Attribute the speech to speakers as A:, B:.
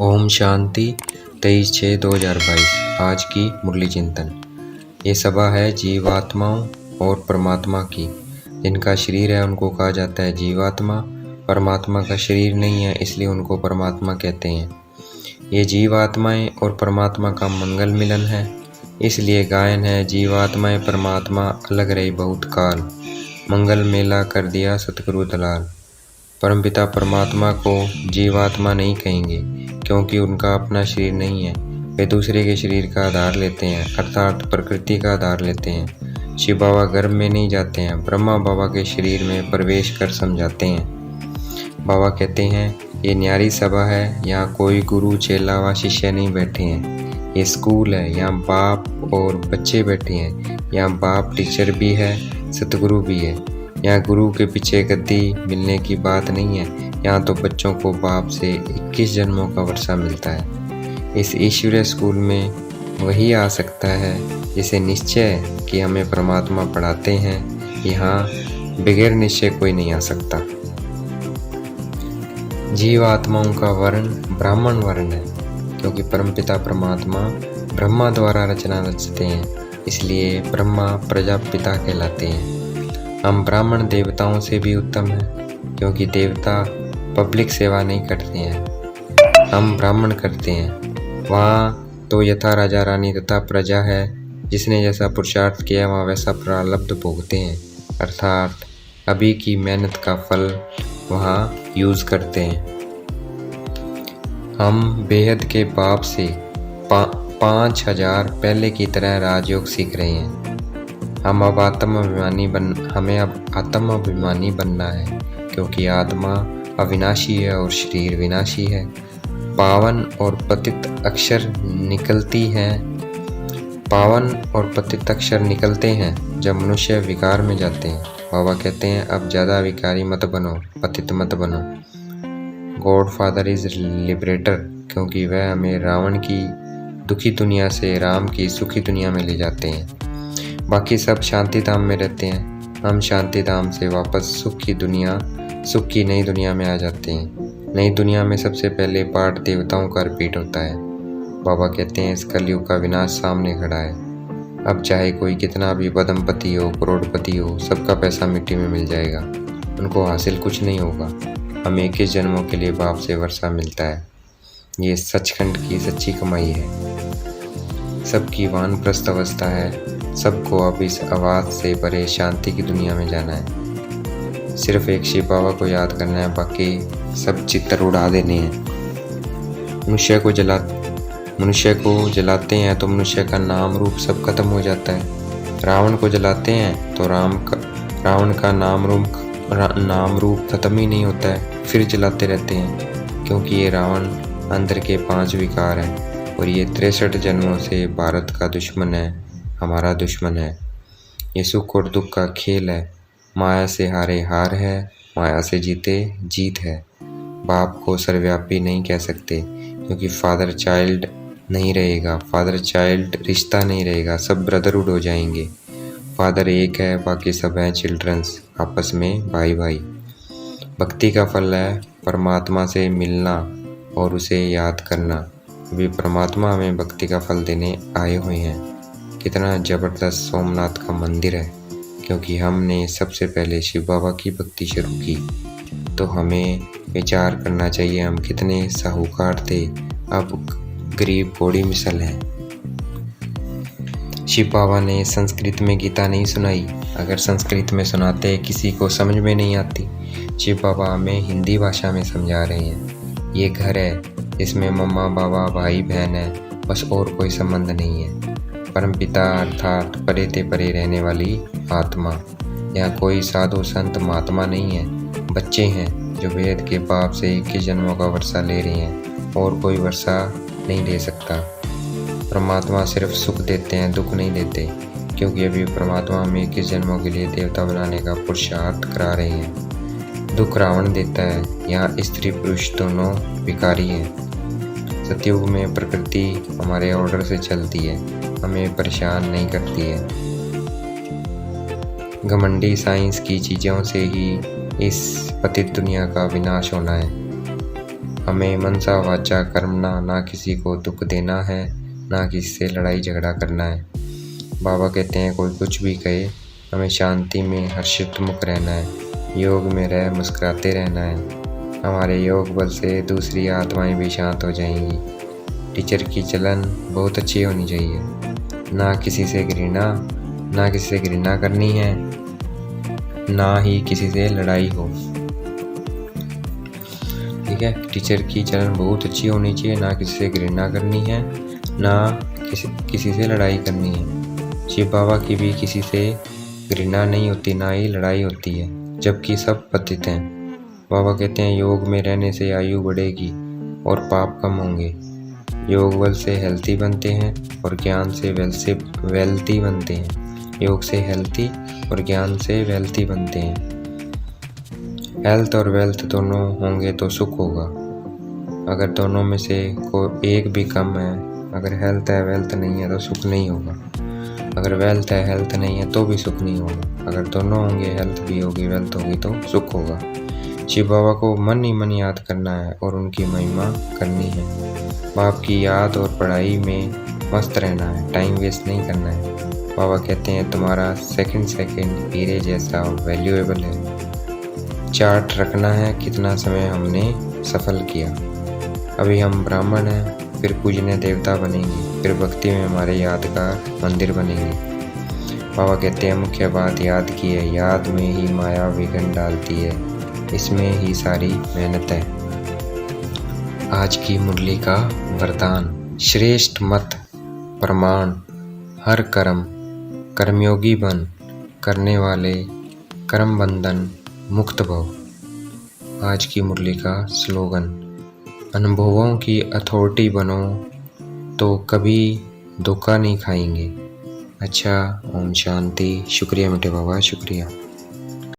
A: ओम शांति 23/6/2022। आज की मुरली चिंतन। ये सभा है जीवात्माओं और परमात्मा की। जिनका शरीर है उनको कहा जाता है जीवात्मा। परमात्मा का शरीर नहीं है इसलिए उनको परमात्मा कहते हैं। ये जीवात्माएं और परमात्मा का मंगल मिलन है, इसलिए गायन है जीवात्माएं परमात्मा अलग रही बहुत काल, मंगल मेला कर दिया सतगुरु दलाल। परमपिता परमात्मा को जीवात्मा नहीं कहेंगे क्योंकि उनका अपना शरीर नहीं है। वे दूसरे के शरीर का आधार लेते हैं, अर्थात प्रकृति का आधार लेते हैं। शिव बाबा गर्भ में नहीं जाते हैं, ब्रह्मा बाबा के शरीर में प्रवेश कर समझाते हैं। बाबा कहते हैं ये न्यारी सभा है, यहाँ कोई गुरु चेला व शिष्य नहीं बैठे हैं। ये स्कूल है, यहाँ बाप और बच्चे बैठे हैं। यहाँ बाप टीचर भी है, सतगुरु भी है। यहाँ गुरु के पीछे गद्दी मिलने की बात नहीं है। यहाँ तो बच्चों को बाप से 21 जन्मों का वर्षा मिलता है। इस ईश्वरीय स्कूल में वही आ सकता है जिसे निश्चय है कि हमें परमात्मा पढ़ाते हैं। यहाँ बगैर निश्चय कोई नहीं आ सकता। जीव आत्माओं का वर्ण ब्राह्मण वर्ण है क्योंकि परमपिता परमात्मा ब्रह्मा द्वारा रचना रचते हैं, इसलिए ब्रह्मा प्रजापिता कहलाते हैं। हम ब्राह्मण देवताओं से भी उत्तम हैं क्योंकि देवता पब्लिक सेवा नहीं करते हैं, हम ब्राह्मण करते हैं। वहाँ तो यथा राजा रानी तथा प्रजा है, जिसने जैसा पुरुषार्थ किया वहाँ वैसा प्रारब्ध भोगते हैं, अर्थात अभी की मेहनत का फल वहाँ यूज़ करते हैं। हम बेहद के बाप से 5000 पहले की तरह राजयोग सीख रहे हैं। हमें अब आत्माभिमानी बनना है क्योंकि आत्मा अविनाशी है और शरीर विनाशी है। पावन और पतित अक्षर निकलते हैं जब मनुष्य विकार में जाते हैं। बाबा कहते हैं अब ज़्यादा विकारी मत बनो, पतित मत बनो। गॉड फादर इज लिबरेटर क्योंकि वह हमें रावण की दुखी दुनिया से राम की सुखी दुनिया में ले जाते हैं। बाकी सब शांति धाम में रहते हैं, हम शांति धाम से वापस सुख की नई दुनिया में आ जाते हैं। नई दुनिया में सबसे पहले पाठ देवताओं का रिपीट होता है। बाबा कहते हैं इस कलयुग का विनाश सामने खड़ा है। अब चाहे कोई कितना भी पदमपति हो, करोड़पति हो, सबका पैसा मिट्टी में मिल जाएगा, उनको हासिल कुछ नहीं होगा। हमें 21 जन्मों के लिए बाप से वर्षा मिलता है। ये सचखंड की सच्ची कमाई है। सबकी वानप्रस्थ अवस्था है, सबको अब इस आवाज़ से भरे शांति की दुनिया में जाना है। सिर्फ एक शिव बाबा को याद करना है, बाकी सब चित्तर उड़ा देने हैं। मनुष्य को जलाते हैं तो मनुष्य का नाम रूप सब खत्म हो जाता है। रावण को जलाते हैं तो रावण का नाम रूप खत्म ही नहीं होता है, फिर जलाते रहते हैं क्योंकि ये रावण अंदर के 5 विकार हैं और ये 63 जन्मों से भारत का दुश्मन है, हमारा दुश्मन है। ये सुख और दुख का खेल है। माया से हारे हार है, माया से जीते जीत है। बाप को सर्वव्यापी नहीं कह सकते क्योंकि फादर चाइल्ड नहीं रहेगा, फादर चाइल्ड रिश्ता नहीं रहेगा, सब ब्रदरहुड हो जाएंगे। फादर एक है, बाकी सब हैं चिल्ड्रंस, आपस में भाई भाई। भक्ति का फल है परमात्मा से मिलना और उसे याद करना। अभी परमात्मा हमें भक्ति का फल देने आए हुए हैं। कितना ज़बरदस्त सोमनाथ का मंदिर है क्योंकि हमने सबसे पहले शिव बाबा की भक्ति शुरू की। तो हमें विचार करना चाहिए हम कितने साहूकार थे, अब गरीब घोड़ी मिसल हैं। शिव बाबा ने संस्कृत में गीता नहीं सुनाई, अगर संस्कृत में सुनाते किसी को समझ में नहीं आती। शिव बाबा हमें हिंदी भाषा में समझा रहे हैं। ये घर है जिसमें मम्मा बाबा भाई बहन है, बस और कोई संबंध नहीं है। परमपिता अर्थात परे ते परे रहने वाली आत्मा। यहाँ कोई साधु संत महात्मा नहीं है, बच्चे हैं जो वेद के बाप से 21 जन्मों का वर्षा ले रहे हैं और कोई वर्षा नहीं ले सकता। परमात्मा सिर्फ सुख देते हैं, दुख नहीं देते क्योंकि अभी परमात्मा हमें 21 जन्मों के लिए देवता बनाने का पुरुषार्थ करा रहे हैं। दुख रावण देता है, यहाँ स्त्री पुरुष दोनों विकारी हैं। सतयुग में प्रकृति हमारे ऑर्डर से चलती है, हमें परेशान नहीं करती है। घमंडी साइंस की चीज़ों से ही इस पतित दुनिया का विनाश होना है। हमें मनसा वाचा कर्मणा ना किसी को दुख देना है, ना किसी से लड़ाई झगड़ा करना है। बाबा कहते हैं कोई कुछ भी कहे, हमें शांति में हर्षित मुख रहना है, योग में रह मुस्कुराते रहना है। हमारे योग बल से दूसरी आत्माएं भी शांत हो जाएंगी। टीचर की चलन बहुत अच्छी होनी चाहिए, ना किसी से घृणा करनी है, ना ही किसी से लड़ाई हो। ठीक है, टीचर की चलन बहुत अच्छी होनी चाहिए, ना किसी से घृणा करनी है, ना किसी से लड़ाई करनी है। शिव बाबा की भी किसी से घृणा नहीं होती, ना ही लड़ाई होती है, जबकि सब पतित हैं। बाबा कहते हैं योग में रहने से आयु बढ़ेगी और पाप कम होंगे। योग बल से हेल्थी बनते हैं और ज्ञान से वेल्थी बनते हैं। योग से हेल्थी और ज्ञान से वेल्थी बनते हैं। हेल्थ और वेल्थ दोनों होंगे तो सुख होगा। अगर दोनों में से कोई एक भी कम है, अगर हेल्थ है वेल्थ नहीं है तो सुख नहीं होगा। अगर वेल्थ है हेल्थ नहीं है तो भी सुख नहीं होगा। अगर दोनों होंगे, हेल्थ भी होगी वेल्थ होगी, तो सुख होगा। शिव बाबा को मन ही मन याद करना है और उनकी महिमा करनी है। बाप की याद और पढ़ाई में मस्त रहना है, टाइम वेस्ट नहीं करना है। बाबा कहते हैं तुम्हारा सेकंड हीरे जैसा वैल्यूएबल है। चार्ट रखना है कितना समय हमने सफल किया। अभी हम ब्राह्मण हैं, फिर पूजनीय देवता बनेंगे, फिर भक्ति में हमारे यादगार मंदिर बनेंगे। बाबा कहते हैं मुख्य बात याद की है, याद में ही माया विघ्न डालती है, इसमें ही सारी मेहनत है। आज की मुरली का वरदान, श्रेष्ठ मत प्रमाण हर कर्म कर्मयोगी बन, करने वाले कर्म बंधन मुक्त भव। आज की मुरली का स्लोगन, अनुभवों की अथॉरिटी बनो तो कभी धोखा नहीं खाएंगे। अच्छा, ओम शांति। शुक्रिया मीठे बाबा, शुक्रिया।